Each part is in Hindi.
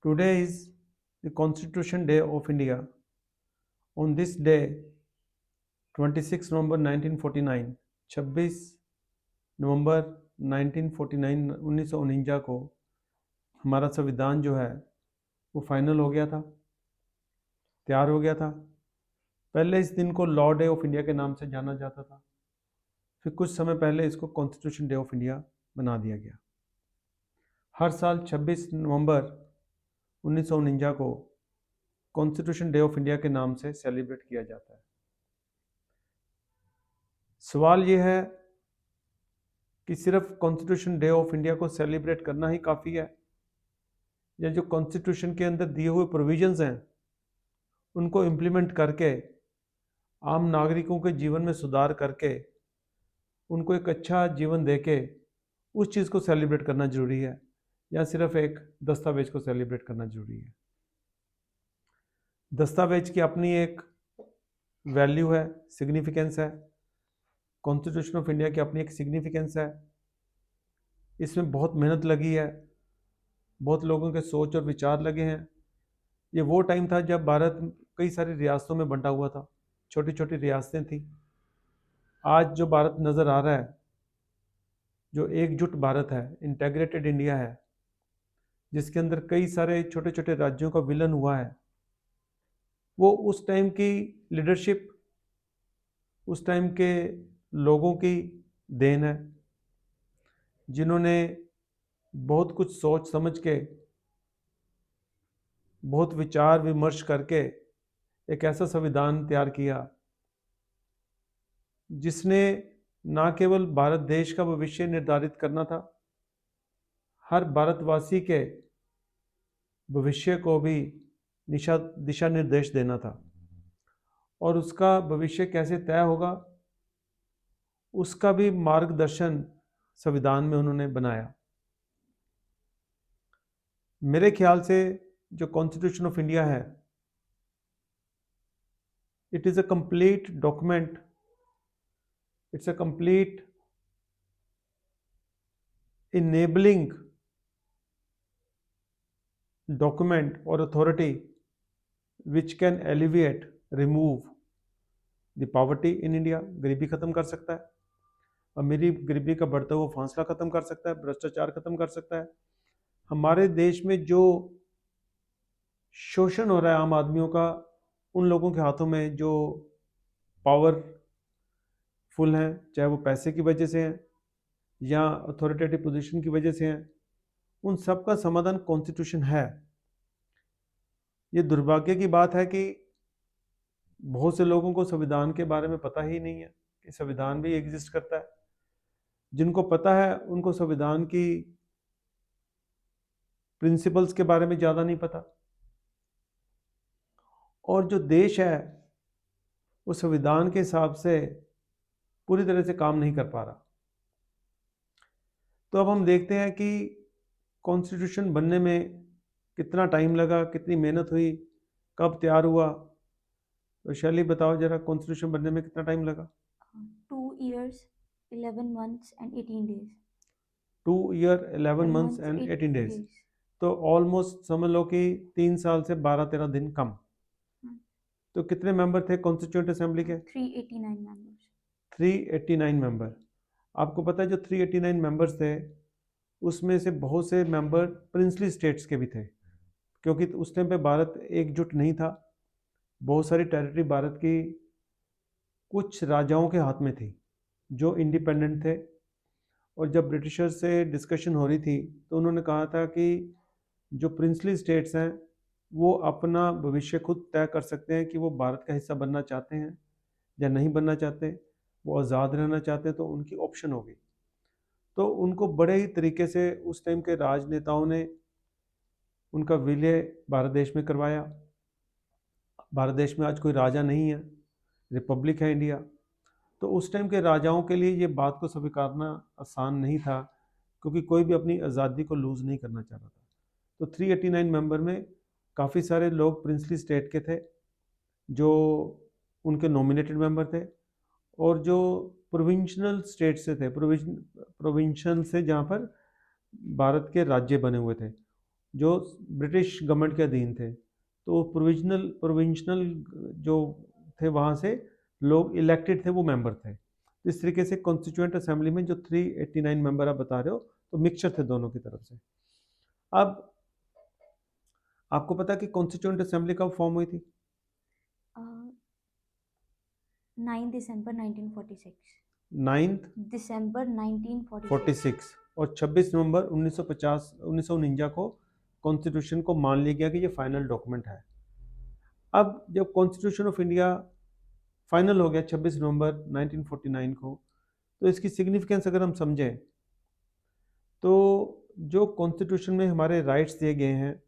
Today is the Constitution Day of India. On this day, 26 November 1949, 26 नवंबर 1949 को हमारा संविधान जो है वो फाइनल हो गया था, तैयार हो गया था। पहले इस दिन को लॉ डे ऑफ इंडिया के नाम से जाना जाता था, फिर कुछ समय पहले इसको कॉन्स्टिट्यूशन डे ऑफ इंडिया बना दिया गया। हर साल 26 नवंबर 1949 को कॉन्स्टिट्यूशन डे ऑफ इंडिया के नाम से सेलिब्रेट किया जाता है। सवाल ये है कि सिर्फ कॉन्स्टिट्यूशन डे ऑफ इंडिया को सेलिब्रेट करना ही काफ़ी है, या जो कॉन्स्टिट्यूशन के अंदर दिए हुए प्रोविजंस हैं उनको इम्प्लीमेंट करके आम नागरिकों के जीवन में सुधार करके उनको एक अच्छा जीवन देके उस चीज़ को सेलिब्रेट करना ज़रूरी है, या सिर्फ एक दस्तावेज को सेलिब्रेट करना ज़रूरी है। दस्तावेज की अपनी एक वैल्यू है, सिग्निफिकेंस है। कॉन्स्टिट्यूशन ऑफ इंडिया की अपनी एक सिग्निफिकेंस है। इसमें बहुत मेहनत लगी है, बहुत लोगों के सोच और विचार लगे हैं। ये वो टाइम था जब भारत कई सारी रियासतों में बंटा हुआ था, छोटी छोटी रियासतें थी। आज जो भारत नज़र आ रहा है, जो एकजुट भारत है, इंटेग्रेटेड इंडिया है, जिसके अंदर कई सारे छोटे छोटे राज्यों का विलय हुआ है, वो उस टाइम की लीडरशिप, उस टाइम के लोगों की देन है, जिन्होंने बहुत कुछ सोच समझ के, बहुत विचार विमर्श करके एक ऐसा संविधान तैयार किया जिसने ना केवल भारत देश का भविष्य निर्धारित करना था, हर भारतवासी के भविष्य को भी दिशा निर्देश देना था, और उसका भविष्य कैसे तय होगा उसका भी मार्गदर्शन संविधान में उन्होंने बनाया। मेरे ख्याल से जो कॉन्स्टिट्यूशन ऑफ इंडिया है, it is a complete document, it's a complete enabling document or authority which can alleviate, remove the poverty in India। गरीबी खत्म कर सकता है, अमीरी गरीबी का बढ़ता हुआ फासला खत्म कर सकता है, भ्रष्टाचार खत्म कर सकता है। हमारे देश में जो शोषण हो रहा है आम आदमियों का, उन लोगों के हाथों में जो पावरफुल हैं, चाहे वो पैसे की वजह से हैं या अथॉरिटेटिव पोजीशन की वजह से हैं, उन सब का समाधान कॉन्स्टिट्यूशन है। ये दुर्भाग्य की बात है कि बहुत से लोगों को संविधान के बारे में पता ही नहीं है कि संविधान भी एग्जिस्ट करता है। जिनको पता है उनको संविधान की प्रिंसिपल्स के बारे में ज़्यादा नहीं पता, और जो देश है वो संविधान के हिसाब से पूरी तरह से काम नहीं कर पा रहा। तो अब हम देखते हैं कि कॉन्स्टिट्यूशन बनने में कितना टाइम लगा, कितनी मेहनत हुई, कब तैयार हुआ। तो शैली बताओ जरा, कॉन्स्टिट्यूशन बनने में कितना टाइम लगा? 2 years, 11 months and 18 days. 2 year 11 12 months months, and 8 18 days। days. तो ऑलमोस्ट समझ लो कि 3 साल से 12-13 दिन कम। Hmm. तो कितने मेंबर थे कॉन्स्टिट्यूंट असेंबली के? 389 members. 389 मेंबर। आपको पता है जो 389 मेंबर्स थे उसमें से बहुत से मेंबर प्रिंसली स्टेट्स के भी थे, क्योंकि उस टाइम पे भारत एकजुट नहीं था। बहुत सारी टेरिटरी भारत की कुछ राजाओं के हाथ में थी जो इंडिपेंडेंट थे, और जब ब्रिटिशर्स से डिस्कशन हो रही थी तो उन्होंने कहा था कि जो प्रिंसली स्टेट्स हैं वो अपना भविष्य खुद तय कर सकते हैं कि वो भारत का हिस्सा बनना चाहते हैं या नहीं बनना चाहते, वो आज़ाद रहना चाहते हैं, तो उनकी ऑप्शन होगी। तो उनको बड़े ही तरीके से उस टाइम के राजनेताओं ने उनका विलय भारत देश में करवाया। भारत देश में आज कोई राजा नहीं है, रिपब्लिक है इंडिया। तो उस टाइम के राजाओं के लिए ये बात को स्वीकारना आसान नहीं था, क्योंकि कोई भी अपनी आज़ादी को लूज़ नहीं करना चाह रहा था। तो 389 मेंबर में काफ़ी सारे लोग प्रिंसली स्टेट के थे जो उनके नॉमिनेटेड मेंबर थे, और जो प्रोविंशनल स्टेट से थे, प्रोविंशनल से जहाँ पर भारत के राज्य बने हुए थे, जो ब्रिटिश गवर्नमेंट के अधीन थे, तो प्रोविंशनल जो थे वहाँ से लोग इलेक्टेड थे, वो मेंबर थे। तो इस तरीके से कॉन्स्टिट्यूएंट असेंबली में जो 389 मेंबर आप बता रहे हो, तो मिक्सचर थे दोनों की तरफ से। अब आपको पता है कि कॉन्स्टिट्यूएंट असेंबली कब फॉर्म हुई थी? 9 दिसंबर 1946। 9 दिसंबर 1946। 46 और 26 नवंबर 1950 1949 को कॉन्स्टिट्यूशन को मान लिया गया कि ये फाइनल डॉक्यूमेंट है। अब जब कॉन्स्टिट्यूशन ऑफ इंडिया फाइनल हो गया 26 नवंबर 1949 को, तो इसकी सिग्निफिकेंस अगर हम समझें तो जो कॉन्स्टिट्यूशन में हमारे राइट्स दिए गए हैं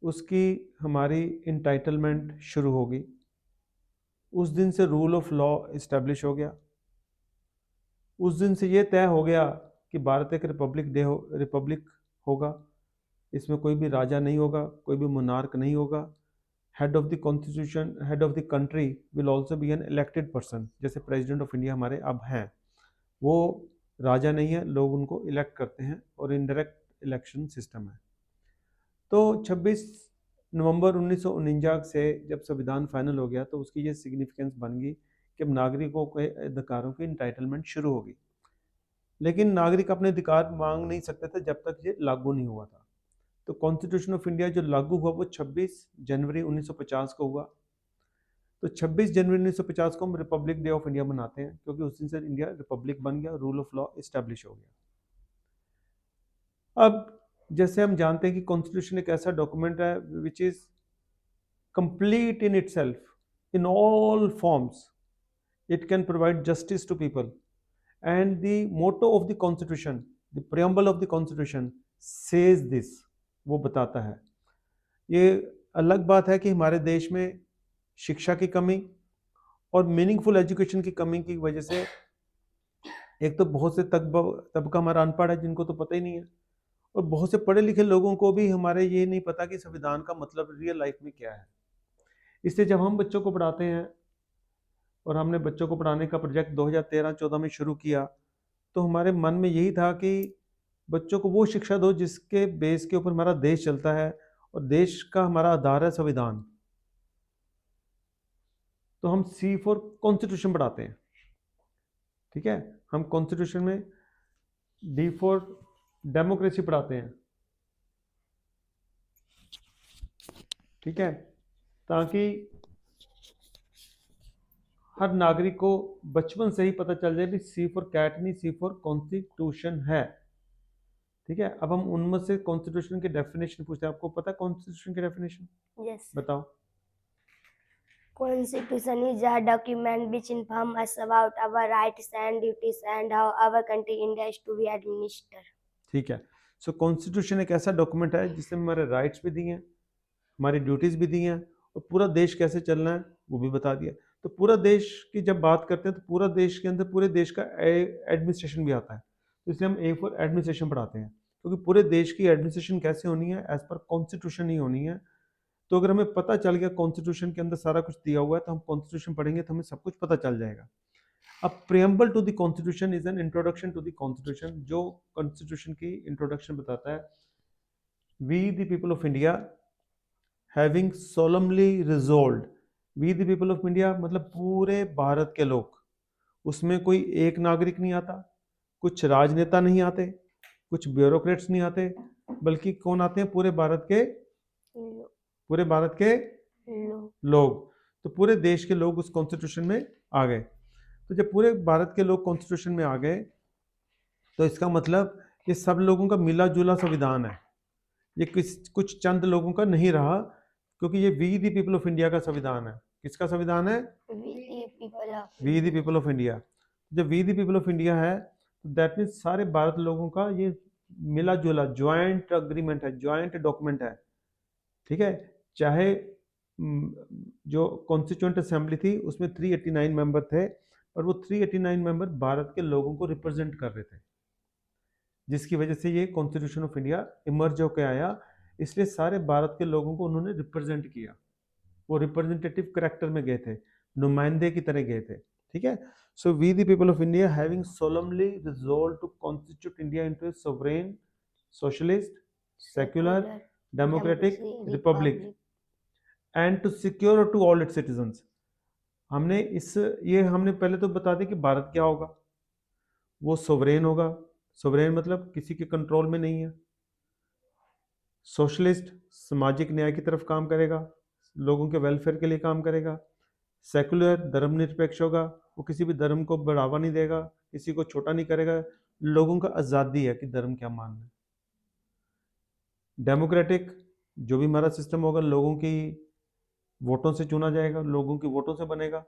उसकी हमारी इंटाइटलमेंट शुरू होगी। उस दिन से रूल ऑफ लॉ इस्टेब्लिश हो गया। उस दिन से ये तय हो गया कि भारत एक रिपब्लिक होगा। इसमें कोई भी राजा नहीं होगा, कोई भी मोनार्क नहीं होगा। Head of the constitution, head of the country will also be an elected person. जैसे प्रेसिडेंट ऑफ इंडिया हमारे अब हैं, वो राजा नहीं है, लोग उनको इलेक्ट करते हैं और इनडायरेक्ट इलेक्शन सिस्टम है। तो 26 नवंबर 1949 से जब संविधान फाइनल हो गया, तो उसकी ये सिग्निफिकेंस बन गई कि अब नागरिकों के अधिकारों की इंटाइटलमेंट शुरू होगी। लेकिन नागरिक अपने अधिकार मांग नहीं सकते थे जब तक ये लागू नहीं हुआ था। तो कॉन्स्टिट्यूशन ऑफ इंडिया जो लागू हुआ वो 26 जनवरी 1950 को हुआ। तो 26 जनवरी 1950 को हम रिपब्लिक डे ऑफ इंडिया मनाते हैं, क्योंकि उस दिन से इंडिया रिपब्लिक बन गया, रूल ऑफ लॉ इस्टेब्लिश हो गया। अब जैसे हम जानते हैं कि कॉन्स्टिट्यूशन एक ऐसा डॉक्यूमेंट है which is complete in itself in all forms. It can provide justice to people and the motto of the constitution, the preamble of the constitution says this, वो बताता है। ये अलग बात है कि हमारे देश में शिक्षा की कमी और मीनिंगफुल एजुकेशन की कमी की वजह से एक तो बहुत से तबका हमारा अनपढ़ है जिनको तो पता ही नहीं है, और बहुत से पढ़े लिखे लोगों को भी हमारे ये नहीं पता कि संविधान का मतलब रियल लाइफ में क्या है। इसलिए जब हम बच्चों को पढ़ाते हैं, और हमने बच्चों को पढ़ाने का प्रोजेक्ट 2013-14 में शुरू किया, तो हमारे मन में यही था कि बच्चों को वो शिक्षा दो जिसके बेस के ऊपर हमारा देश चलता है, और देश का हमारा आधार है संविधान। तो हम C फॉर कॉन्स्टिट्यूशन पढ़ाते हैं, ठीक है। हम कॉन्स्टिट्यूशन में D फॉर डेमोक्रेसी पढ़ाते हैं, ठीक है, ताकि हर नागरिक को बचपन से ही पता चल जाए कि C फॉर कैट नहीं, C फॉर कॉन्स्टिट्यूशन है, ठीक है। अब हम उनमें से कॉन्स्टिट्यूशन की डेफिनेशन पूछते हैं। आपको पता है कॉन्स्टिट्यूशन की डेफिनेशन? Yes. बताओ। Constitution is a document which informs us about our rights and duties and how our country India is to be administered. ठीक है। सो कॉन्स्टिट्यूशन एक ऐसा डॉक्यूमेंट है जिसमें हमारे राइट्स भी दिए हैं, हमारी ड्यूटीज भी दी हैं, और पूरा देश कैसे चलना है वो भी बता दिया। तो पूरा देश की जब बात करते हैं तो पूरा देश के अंदर पूरे देश का एडमिनिस्ट्रेशन भी आता है। तो इसलिए हम A फॉर एडमिनिस्ट्रेशन पढ़ाते हैं, क्योंकि पूरे देश की एडमिनिस्ट्रेशन कैसे होनी है, एज पर कॉन्स्टिट्यूशन ही होनी है। तो अगर हमें पता चल गया कॉन्स्टिट्यूशन के अंदर सारा कुछ दिया हुआ है, तो हम कॉन्स्टिट्यूशन पढ़ेंगे तो हमें सब कुछ पता चल जाएगा। अब preamble to the constitution is an introduction to the constitution, जो कॉन्स्टिट्यूशन की इंट्रोडक्शन बताता है। We the people of India having solemnly resolved, we the people of India मतलब पूरे भारत के लोग, उसमें कोई एक नागरिक नहीं आता, कुछ राजनेता नहीं आते, कुछ ब्यूरोक्रेट्स नहीं आते, बल्कि कौन आते हैं? पूरे भारत के लोग। तो पूरे देश के लोग उस कॉन्स्टिट्यूशन में आ गए। तो जब पूरे भारत के लोग कॉन्स्टिट्यूशन में आ गए, तो इसका मतलब ये सब लोगों का मिला जुला संविधान है, ये कुछ चंद लोगों का नहीं रहा, क्योंकि ये we the people of India का संविधान है। किसका संविधान है? We the people of India. जब we the people of India है तो दैट मीन्स सारे भारत लोगों का ये मिला जुला ज्वाइंट अग्रीमेंट है, ज्वाइंट डॉक्यूमेंट है, ठीक है। चाहे जो कॉन्स्टिट्यूएंट असेंबली थी उसमें 389 मेंबर थे, और वो 389 मेंबर भारत के लोगों को रिप्रेजेंट कर रहे थे, जिसकी वजह से ये कॉन्स्टिट्यूशन ऑफ इंडिया इमर्ज होकर आया। इसलिए सारे भारत के लोगों को उन्होंने रिप्रेजेंट किया, वो रिप्रेजेंटेटिव करेक्टर में गए थे, नुमाइंदे की तरह गए थे, ठीक है। So we the people of India having solemnly resolve to constitute India into a sovereign, socialist, secular, democratic democracy, republic, and to secure to all its citizens. हमने पहले तो बता दें कि भारत क्या होगा। वो सोवरेन होगा। सोवरेन मतलब किसी के कंट्रोल में नहीं है। सोशलिस्ट, सामाजिक न्याय की तरफ काम करेगा, लोगों के वेलफेयर के लिए काम करेगा। सेकुलर, धर्मनिरपेक्ष होगा, वो किसी भी धर्म को बढ़ावा नहीं देगा, किसी को छोटा नहीं करेगा, लोगों का आज़ादी है कि धर्म क्या मानना है। डेमोक्रेटिक, जो भी हमारा सिस्टम होगा लोगों की वोटों से चुना जाएगा, लोगों की वोटों से बनेगा।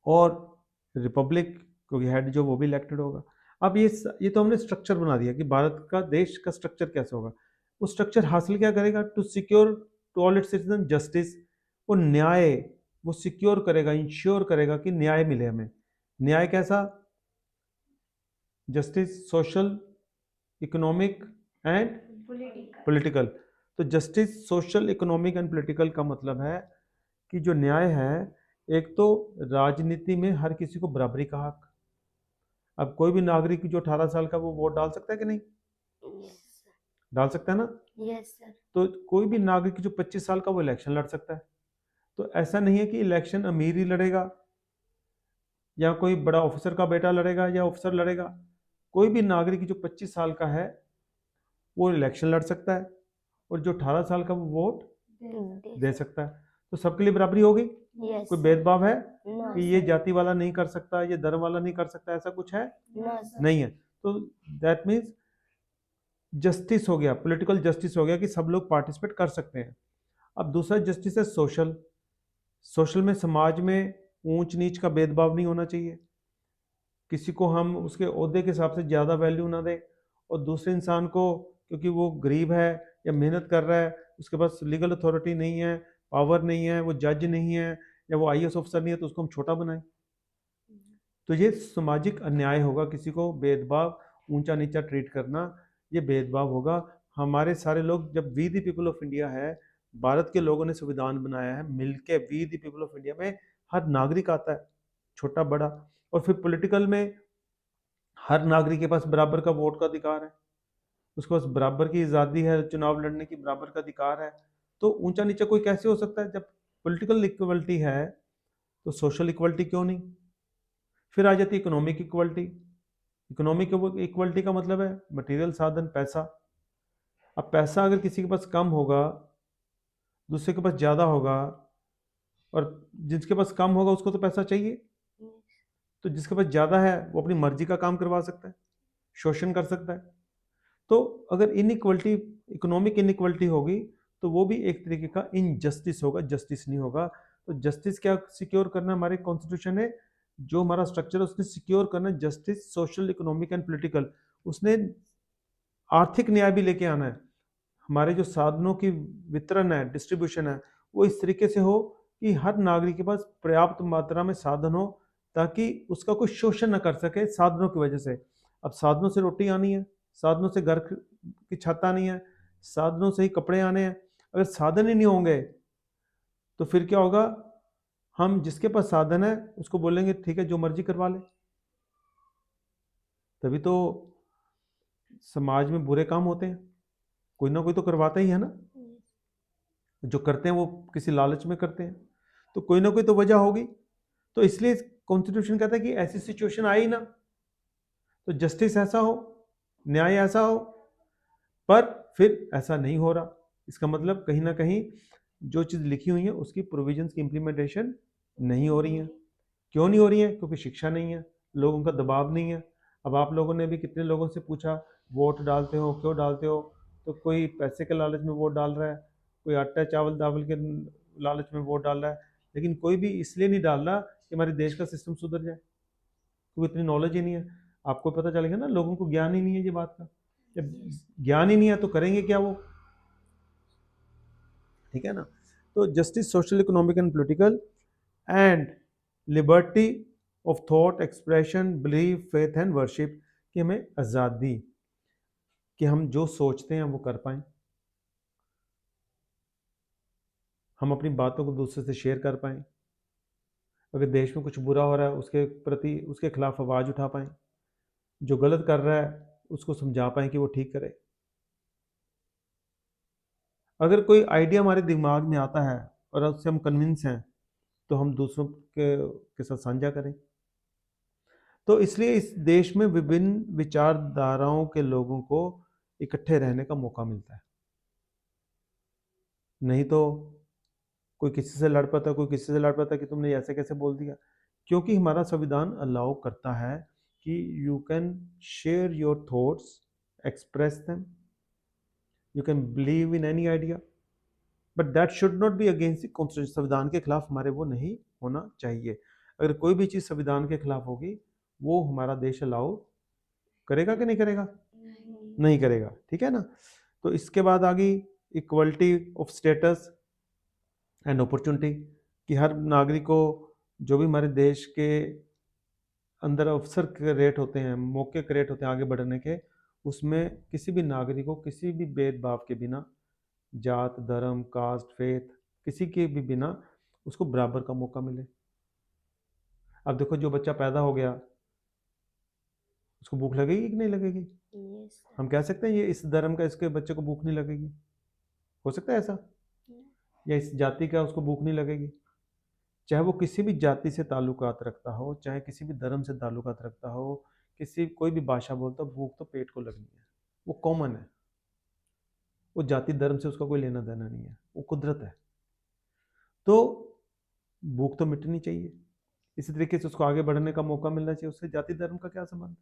और रिपब्लिक, क्योंकि हेड जो वो भी इलेक्टेड होगा। अब ये तो हमने स्ट्रक्चर बना दिया कि भारत का देश का स्ट्रक्चर कैसे होगा। वो स्ट्रक्चर हासिल क्या करेगा? To secure to all its citizen justice, वो न्याय वो सिक्योर करेगा, इंश्योर करेगा कि न्याय मिले हमें। न्याय कैसा? Justice, social, economic and political. तो justice, social, economic and political का मतलब है कि जो न्याय है, एक तो राजनीति में हर किसी को बराबरी का हक। अब कोई भी नागरिक जो 18 साल का वो वोट डाल सकता है कि नहीं? डाल सकता है ना? Yes sir. तो कोई भी नागरिक जो 25 साल का वो इलेक्शन लड़ सकता है। तो ऐसा नहीं है कि इलेक्शन अमीर ही लड़ेगा या कोई बड़ा ऑफिसर का बेटा लड़ेगा या ऑफिसर लड़ेगा। कोई भी नागरिक जो 25 साल का है वो इलेक्शन लड़ सकता है और जो 18 साल का वो वोट दे सकता है। तो सबके लिए बराबरी होगी। यस कोई भेदभाव है नो कि ये जाति वाला नहीं कर सकता, ये धर्म वाला नहीं कर सकता, ऐसा कुछ है? नहीं है। तो दैट मीन्स जस्टिस हो गया, पॉलिटिकल जस्टिस हो गया कि सब लोग पार्टिसिपेट कर सकते हैं। अब दूसरा जस्टिस है सोशल। सोशल में समाज में ऊंच नीच का भेदभाव नहीं होना चाहिए। किसी को हम उसके ओहदे के हिसाब से ज़्यादा वैल्यू ना दें और दूसरे इंसान को क्योंकि वो गरीब है या मेहनत कर रहा है, उसके पास लीगल अथॉरिटी नहीं है, पावर नहीं है, वो जज नहीं है या वो आईएएस ऑफिसर नहीं है, तो उसको हम छोटा बनाएं। तो ये सामाजिक अन्याय होगा, किसी को भेदभाव, ऊंचा नीचा ट्रीट करना, ये भेदभाव होगा। हमारे सारे लोग, जब we the people of India है, भारत के लोगों ने संविधान बनाया है, मिलके we the people of India में हर नागरिक आता है, छोटा बड़ा। और फिर पॉलिटिकल में हर नागरिक के पास बराबर का वोट का अधिकार है, उसके पास बराबर की आज़ादी है, चुनाव लड़ने की बराबर का अधिकार है। तो ऊंचा नीचा कोई कैसे हो सकता है? जब पॉलिटिकल इक्वलिटी है तो सोशल इक्वलिटी क्यों नहीं? फिर आ जाती है इकोनॉमिक इक्वलिटी। इकोनॉमिक इक्वलिटी का मतलब है मटेरियल साधन, पैसा। अब पैसा अगर किसी के पास कम होगा, दूसरे के पास ज़्यादा होगा, और जिसके पास कम होगा उसको तो पैसा चाहिए, तो जिसके पास ज़्यादा है वो अपनी मर्जी का काम करवा सकता है, शोषण कर सकता है। तो अगर इनइक्वलिटी, इकोनॉमिक इनइक्वलिटी होगी तो वो भी एक तरीके का इनजस्टिस होगा, जस्टिस नहीं होगा। तो जस्टिस क्या सिक्योर करना? हमारे कॉन्स्टिट्यूशन है, जो हमारा स्ट्रक्चर है उसने सिक्योर करना justice, social, economic and political. उसने आर्थिक न्याय भी लेके आना है। हमारे जो साधनों की वितरण है, डिस्ट्रीब्यूशन है, वो इस तरीके से हो कि हर नागरिक के पास पर्याप्त मात्रा में साधन हो ताकि उसका कोई शोषण न कर सके साधनों की वजह से। अब साधनों से रोटी आनी है, साधनों से घर की छत आनी है, साधनों से ही कपड़े आने हैं। अगर साधन ही नहीं होंगे तो फिर क्या होगा? हम जिसके पास साधन है उसको बोलेंगे ठीक है जो मर्जी करवा ले। तभी तो समाज में बुरे काम होते हैं, कोई ना कोई तो करवाता ही है ना। जो करते हैं वो किसी लालच में करते हैं, तो कोई ना कोई तो वजह होगी। तो इसलिए कॉन्स्टिट्यूशन कहता है कि ऐसी सिचुएशन आई ना तो जस्टिस ऐसा हो, न्याय ऐसा हो, पर फिर ऐसा नहीं हो रहा। इसका मतलब कहीं ना कहीं जो चीज़ लिखी हुई है उसकी प्रोविजंस की इम्प्लीमेंटेशन नहीं हो रही है। क्यों नहीं हो रही है? क्योंकि शिक्षा नहीं है, लोगों का दबाव नहीं है। अब आप लोगों ने भी कितने लोगों से पूछा वोट डालते हो, क्यों डालते हो? तो कोई पैसे के लालच में वोट डाल रहा है, कोई आटा चावल दावल के लालच में वोट डाल रहा है, लेकिन कोई भी इसलिए नहीं डाल रहा कि हमारे देश का सिस्टम सुधर जाए, क्योंकि इतनी नॉलेज ही नहीं है। आपको पता चलेगा ना, लोगों को ज्ञान ही नहीं है ये बात का। जब ज्ञान ही नहीं है तो करेंगे क्या वो? ठीक है ना। तो justice, social, economic and political and liberty of thought, expression, belief, faith and worship, कि हमें आज़ादी कि हम जो सोचते हैं वो कर पाएं, हम अपनी बातों को दूसरे से शेयर कर पाएं, अगर देश में कुछ बुरा हो रहा है उसके प्रति, उसके खिलाफ आवाज़ उठा पाएं, जो गलत कर रहा है उसको समझा पाएं कि वो ठीक करे। अगर कोई आइडिया हमारे दिमाग में आता है और उससे हम कन्विंस हैं तो हम दूसरों के साथ साझा करें। तो इसलिए इस देश में विभिन्न विचारधाराओं के लोगों को इकट्ठे रहने का मौका मिलता है। नहीं तो कोई किसी से लड़ पाता, कोई किसी से लड़ पाता कि तुमने ऐसे कैसे बोल दिया, क्योंकि हमारा संविधान अलाउ करता है कि you can share your thoughts, express them, you can believe in any idea, but that should not be against the constitution. संविधान के खिलाफ हमारे वो नहीं होना चाहिए। अगर कोई भी चीज़ संविधान के खिलाफ होगी वो हमारा देश अलाउ करेगा कि नहीं करेगा? नहीं करेगा, ठीक है ना। तो इसके बाद आ गई equality of status and opportunity, कि हर नागरिक को जो भी हमारे देश के अंदर अवसर क्रिएट होते हैं, मौके क्रिएट होते हैं आगे बढ़ने के, उसमें किसी भी नागरिक को किसी भी भेदभाव के बिना, जात, धर्म, कास्ट, फेथ, किसी के भी बिना उसको बराबर का मौका मिले। अब देखो, जो बच्चा पैदा हो गया उसको भूख लगेगी कि नहीं लगेगी? Yes. हम कह सकते हैं ये इस धर्म का, इसके बच्चे को भूख नहीं लगेगी? हो सकता है ऐसा? या इस जाति का उसको भूख नहीं लगेगी? चाहे वो किसी भी जाति से ताल्लुकात रखता हो, चाहे किसी भी धर्म से ताल्लुकात रखता हो, कोई भी भाषा बोलता हो, भूख तो पेट को लगनी है, वो कॉमन है। वो जाति धर्म से उसका कोई लेना देना नहीं है, वो कुदरत है। तो भूख तो मिटनी चाहिए, इसी तरीके से उसको आगे बढ़ने का मौका मिलना चाहिए। उससे जाति धर्म का क्या संबंध?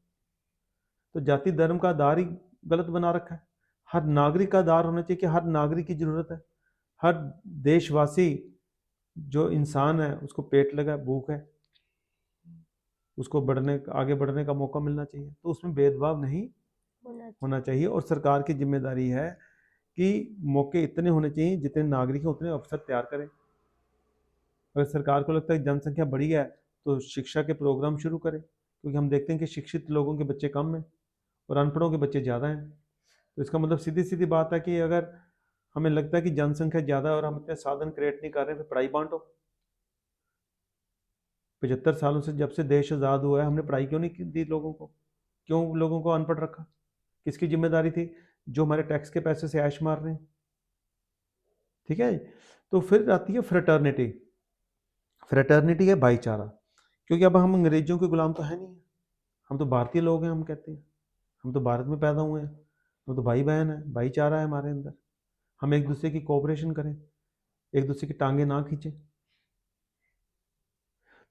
तो जाति धर्म का आधार ही गलत बना रखा है। हर नागरिक का आधार होना चाहिए कि हर नागरिक की जरूरत है, हर देशवासी जो इंसान है उसको पेट लगा, भूख है, उसको आगे बढ़ने का मौका मिलना चाहिए। तो उसमें भेदभाव नहीं होना चाहिए। और सरकार की जिम्मेदारी है कि मौके इतने होने चाहिए, जितने नागरिक हैं उतने अवसर तैयार करें। अगर सरकार को लगता है जनसंख्या बढ़ी है तो शिक्षा के प्रोग्राम शुरू करें, क्योंकि हम देखते हैं कि शिक्षित लोगों के बच्चे कम हैं और अनपढ़ों के बच्चे ज़्यादा हैं। तो इसका मतलब सीधी सीधी बात है कि अगर हमें लगता है कि जनसंख्या ज़्यादा है और हम इतने साधन क्रिएट नहीं कर रहे, फिर पढ़ाई बांटो। 75 सालों से, जब से देश आज़ाद हुआ है, हमने पढ़ाई क्यों नहीं दी लोगों को? क्यों लोगों को अनपढ़ रखा? किसकी जिम्मेदारी थी? जो हमारे टैक्स के पैसे से ऐश मार रहे हैं, ठीक है। तो फिर आती है फ्रेटर्निटी। फ्रेटर्निटी है भाईचारा, क्योंकि अब हम अंग्रेजों के गुलाम तो है नहीं, हम तो भारतीय लोग हैं। हम कहते हैं हम तो भारत में पैदा हुए हैं, हम तो भाई बहन हैं, भाईचारा है हमारे अंदर। हम एक दूसरे की कोऑपरेशन करें, एक दूसरे की टांगे ना खींचें।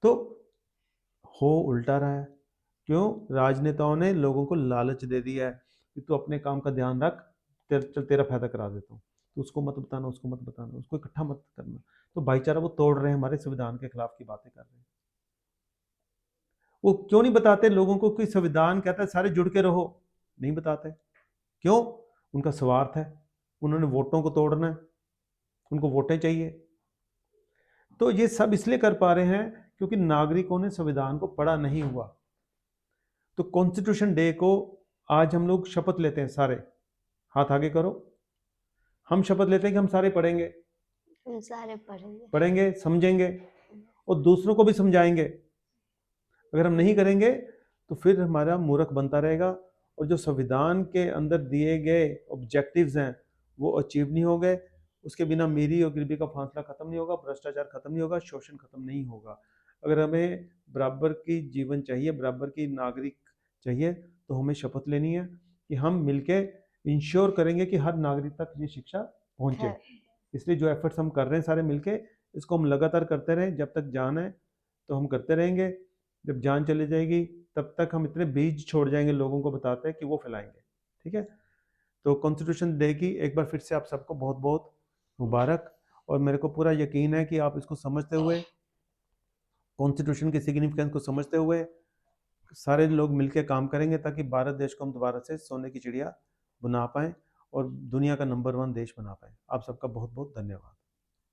तो हो उल्टा रहा है। क्यों? राजनेताओं ने लोगों को लालच दे दिया है कि तू अपने काम का ध्यान रख, तेरा फायदा करा देता हूँ, तो उसको मत बताना, उसको मत बताना, उसको इकट्ठा मत करना। तो भाईचारा वो तोड़ रहे हैं, हमारे संविधान के खिलाफ की बातें कर रहे हैं। वो क्यों नहीं बताते लोगों को कि संविधान कहता है सारे जुड़ के रहो? नहीं बताते। क्यों? उनका स्वार्थ है, उन्होंने वोटों को तोड़ना है, उनको वोटें चाहिए। तो ये सब इसलिए कर पा रहे हैं क्योंकि नागरिकों ने संविधान को पढ़ा नहीं हुआ। तो कॉन्स्टिट्यूशन डे को आज हम लोग शपथ लेते हैं, सारे हाथ आगे करो। हम शपथ लेते हैं कि हम सारे पढ़ेंगे, हम सारे पढ़ेंगे, समझेंगे और दूसरों को भी समझाएंगे। अगर हम नहीं करेंगे तो फिर हमारा मूर्ख बनता रहेगा और जो संविधान के अंदर दिए गए ऑब्जेक्टिव्स हैं वो अचीव नहीं हो गए। उसके बिना मीरी और गरीबी का फासला खत्म नहीं होगा, भ्रष्टाचार खत्म नहीं होगा, शोषण खत्म नहीं होगा। अगर हमें बराबर की जीवन चाहिए, बराबर की नागरिक चाहिए, तो हमें शपथ लेनी है कि हम मिलके इंश्योर करेंगे कि हर नागरिक तक ये शिक्षा पहुंचे। इसलिए जो एफर्ट्स हम कर रहे हैं सारे मिलके, इसको हम लगातार करते रहें। जब तक जान है तो हम करते रहेंगे, जब जान चली जाएगी तब तक हम इतने बीज छोड़ जाएंगे लोगों को बताते हैं कि वो फैलाएंगे, ठीक है। तो कॉन्स्टिट्यूशन डे की एक बार फिर से आप सबको बहुत बहुत मुबारक। और मेरे को पूरा यकीन है कि आप इसको समझते हुए, कॉन्स्टिट्यूशन की सिग्निफिकेंस को समझते हुए सारे लोग मिलकर काम करेंगे ताकि भारत देश को हम दोबारा से सोने की चिड़िया बना पाएँ और दुनिया का नंबर 1 देश बना पाएँ। आप सबका बहुत बहुत धन्यवाद।